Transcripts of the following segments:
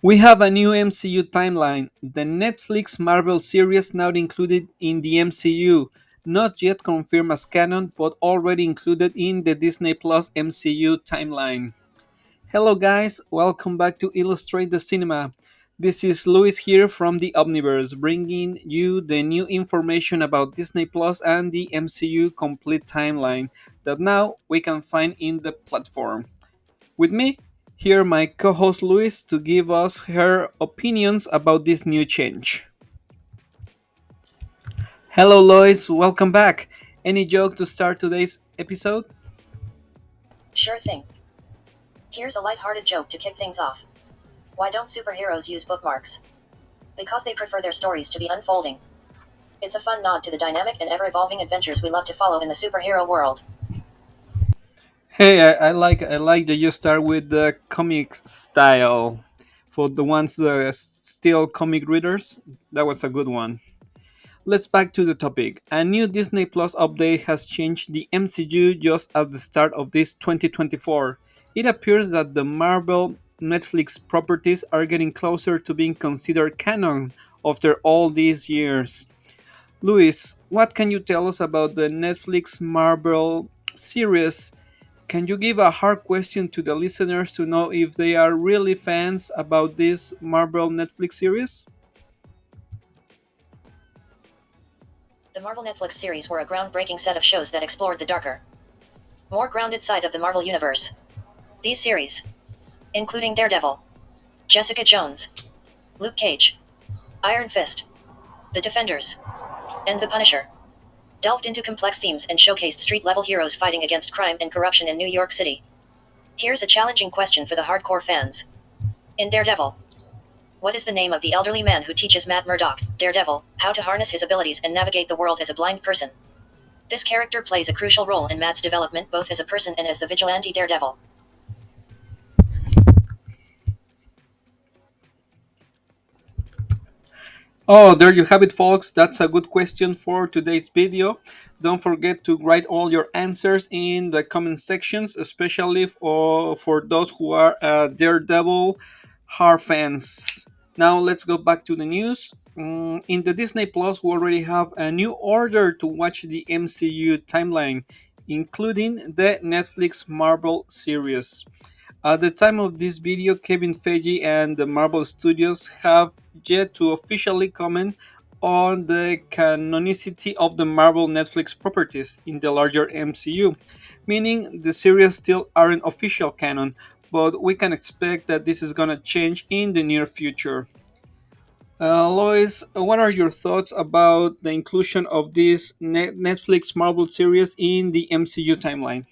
We have a new MCU timeline. The Netflix Marvel series now included in the MCU, not yet confirmed as canon, but already included in the Disney Plus MCU timeline. Hello, guys, welcome back to Illustrate the Cinema. This is Luis here from the Omniverse, bringing you the new information about Disney Plus and the MCU complete timeline that now we can find in the platform. With me, here my co-host Luis to give us her opinions about this new change. Hello Lois, welcome back. Any joke to start today's episode? Sure thing. Here's a light-hearted joke to kick things off. Why don't superheroes use bookmarks? Because they prefer their stories to be unfolding. It's a fun nod to the dynamic and ever-evolving adventures we love to follow in the superhero world. Hey, I like that you start with the comic style. For the ones still comic readers, that was a good one. Let's back to the topic. A new Disney Plus update has changed the MCU just at the start of this 2024. It appears that the Marvel Netflix properties are getting closer to being considered canon after all these years. Luis, what can you tell us about the Netflix Marvel series? Can you give a hard question to the listeners to know if they are really fans about this Marvel Netflix series? The Marvel Netflix series were a groundbreaking set of shows that explored the darker, more grounded side of the Marvel Universe. These series, including Daredevil, Jessica Jones, Luke Cage, Iron Fist, The Defenders, and The Punisher, delved into complex themes and showcased street-level heroes fighting against crime and corruption in New York City. Here's a challenging question for the hardcore fans. In Daredevil, what is the name of the elderly man who teaches Matt Murdock, Daredevil, how to harness his abilities and navigate the world as a blind person? This character plays a crucial role in Matt's development both as a person and as the vigilante Daredevil. Oh, there you have it, folks. That's a good question for today's video. Don't forget to write all your answers in the comment sections, especially for those who are Daredevil hard fans. Now, let's go back to the news. In the Disney Plus, we already have a new order to watch the MCU timeline, including the Netflix Marvel series. At the time of this video, Kevin Feige and the Marvel Studios have yet to officially comment on the canonicity of the Marvel Netflix properties in the larger MCU, meaning the series still aren't official canon, but we can expect that this is gonna change in the near future. Lois, what are your thoughts about the inclusion of this Netflix Marvel series in the MCU timeline?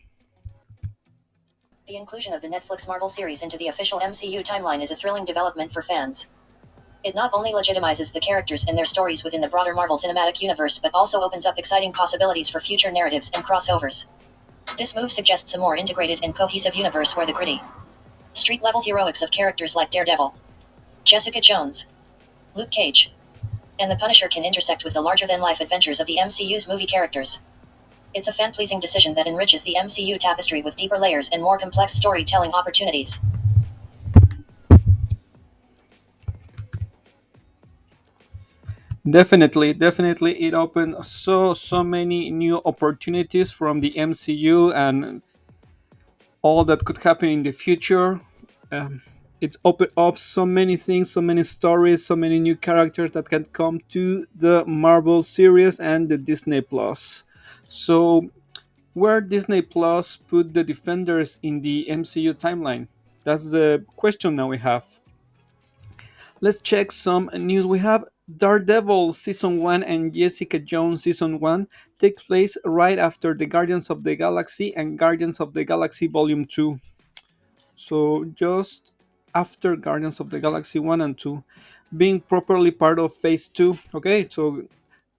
The inclusion of the Netflix Marvel series into the official MCU timeline is a thrilling development for fans. It not only legitimizes the characters and their stories within the broader Marvel Cinematic Universe but also opens up exciting possibilities for future narratives and crossovers. This move suggests a more integrated and cohesive universe where the gritty, street-level heroics of characters like Daredevil, Jessica Jones, Luke Cage, and the Punisher can intersect with the larger-than-life adventures of the MCU's movie characters. It's a fan-pleasing decision that enriches the MCU tapestry with deeper layers and more complex storytelling opportunities. Definitely, it opened so many new opportunities from the MCU and all that could happen in the future. Um, it's opened up so many things, so many stories, so many new characters that can come to the Marvel series and the Disney Plus. So, where Disney Plus put the Defenders in the MCU timeline? That's the question now we have. Let's check some news. We have Daredevil season 1 and Jessica Jones season 1 take place right after the Guardians of the Galaxy and Guardians of the Galaxy Volume 2. So just after Guardians of the Galaxy 1 and 2 being properly part of phase 2. Okay, so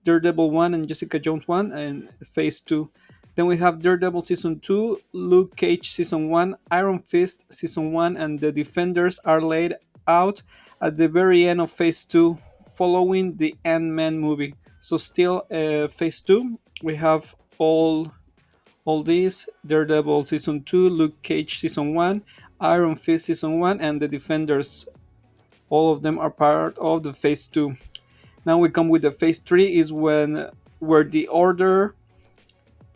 Daredevil 1 and Jessica Jones 1 and phase 2. Then we have Daredevil season 2, Luke Cage season 1, Iron Fist season 1, and the Defenders are laid out at the very end of phase 2 following the Ant-Man movie. So still phase 2, we have all these: Daredevil season 2, Luke Cage season 1, Iron Fist season 1, and the Defenders. All of them are part of the phase 2. Now we come with the phase 3 is when where the order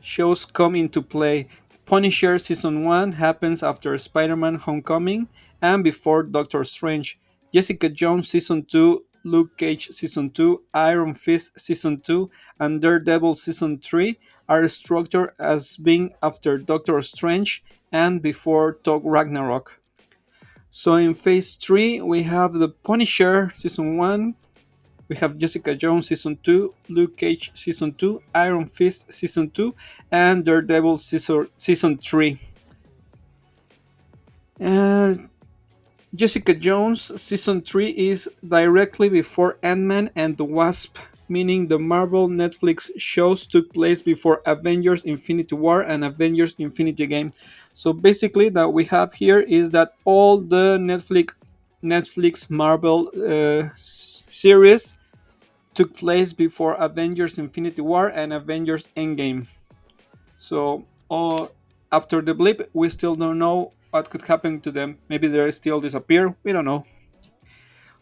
shows come into play. Punisher Season 1 happens after Spider Man Homecoming and before Doctor Strange. Jessica Jones Season 2, Luke Cage Season 2, Iron Fist Season 2, and Daredevil Season 3 are structured as being after Doctor Strange and before Thor Ragnarok. So in Phase 3, we have The Punisher Season 1, we have Jessica Jones Season 2, Luke Cage Season 2, Iron Fist Season 2, and Daredevil Season 3. Uh, Jessica Jones Season 3 is directly before Ant-Man and the Wasp, meaning the Marvel Netflix shows took place before Avengers Infinity War and Avengers Infinity Game. So basically that we have here is that all the Netflix Marvel series took place before Avengers Infinity War and Avengers Endgame. So, after the blip, we still don't know what could happen to them. Maybe they still disappear. We don't know.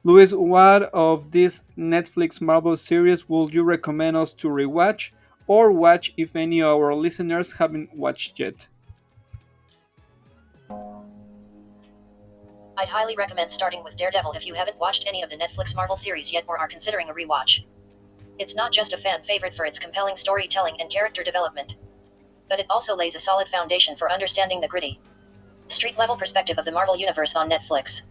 Luis, what of this Netflix Marvel series would you recommend us to rewatch or watch if any of our listeners haven't watched yet? I'd highly recommend starting with Daredevil if you haven't watched any of the Netflix Marvel series yet or are considering a rewatch. It's not just a fan favorite for its compelling storytelling and character development, but it also lays a solid foundation for understanding the gritty, street-level perspective of the Marvel Universe on Netflix.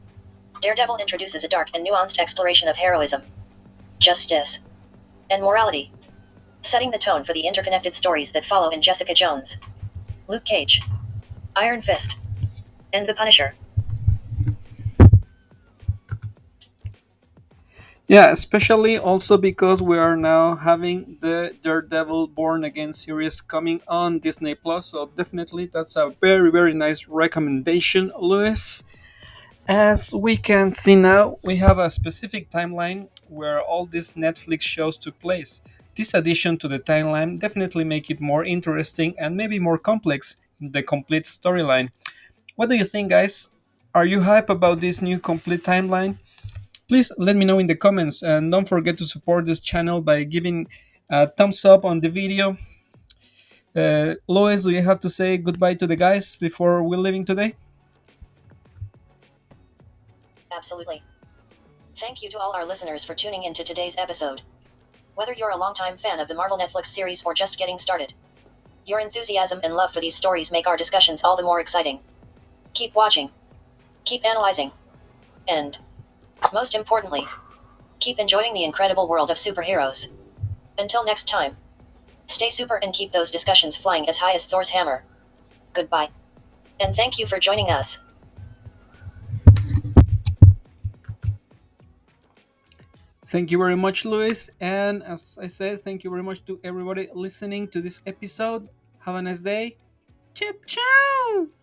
Daredevil introduces a dark and nuanced exploration of heroism, justice, and morality, setting the tone for the interconnected stories that follow in Jessica Jones, Luke Cage, Iron Fist, and The Punisher. Yeah, especially also because we are now having the Daredevil Born Again series coming on Disney Plus. So definitely that's a very very nice recommendation, Luis. As we can see now, we have a specific timeline where all these Netflix shows took place. This addition to the timeline definitely make it more interesting and maybe more complex in the complete storyline. What do you think, guys? Are you hype about this new complete timeline? Please let me know in the comments and don't forget to support this channel by giving a thumbs up on the video. Lois, do you have to say goodbye to the guys before we're leaving today? Absolutely. Thank you to all our listeners for tuning into today's episode. Whether you're a longtime fan of the Marvel Netflix series or just getting started, your enthusiasm and love for these stories make our discussions all the more exciting. Keep watching, keep analyzing, and, most importantly, keep enjoying the incredible world of superheroes. Until next time, stay super and keep those discussions flying as high as Thor's hammer. Goodbye. And thank you for joining us. Thank you very much, Luis. And as I said, thank you very much to everybody listening to this episode. Have a nice day. Ciao, ciao!